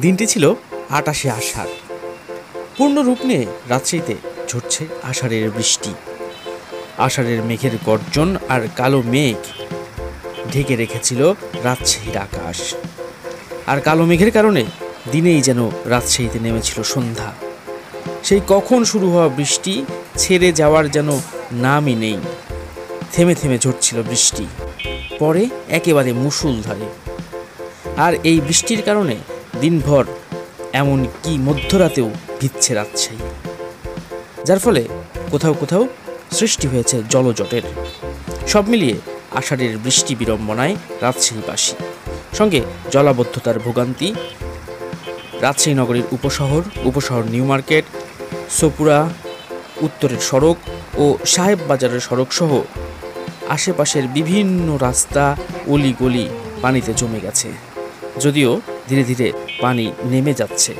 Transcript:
দিনটি ছিল ২৮শে আষাঢ়। পূর্ণ রূপ নিয়ে রাজশাহীতে ঝরছে আষাঢ়ের বৃষ্টি। আষাঢ়ের মেঘের গর্জন আর কালো মেঘ ঢেকে রেখেছিল রাজশাহীর আকাশ। আর কালো মেঘের কারণে দিনেই যেন রাজশাহীতে নেমেছিল সন্ধ্যা। সেই কখন শুরু হওয়া বৃষ্টি ছেড়ে যাওয়ার যেন নামই নেই। থেমে থেমে ঝরছিল বৃষ্টি, পরে একেবারে মুষলধারে। আর এই বৃষ্টির কারণে দিনভর এমন কি মধ্যরাতেও ভিজছে রাজশাহী, যার ফলে কোথাও কোথাও সৃষ্টি হয়েছে জলজটের। সব মিলিয়ে আষাঢ়ের বৃষ্টি বিড়ম্বনায় রাজশাহীবাসী, সঙ্গে জলাবদ্ধতার ভোগান্তি। রাজশাহী নগরীর উপশহর নিউ মার্কেট, সোপুরা, উত্তরের সড়ক ও সাহেব বাজারের সড়ক সহ আশেপাশের বিভিন্ন রাস্তা অলিগলি পানিতে জমে গেছে। যদিও ধীরে ধীরে পানি নেমে যাচ্ছে।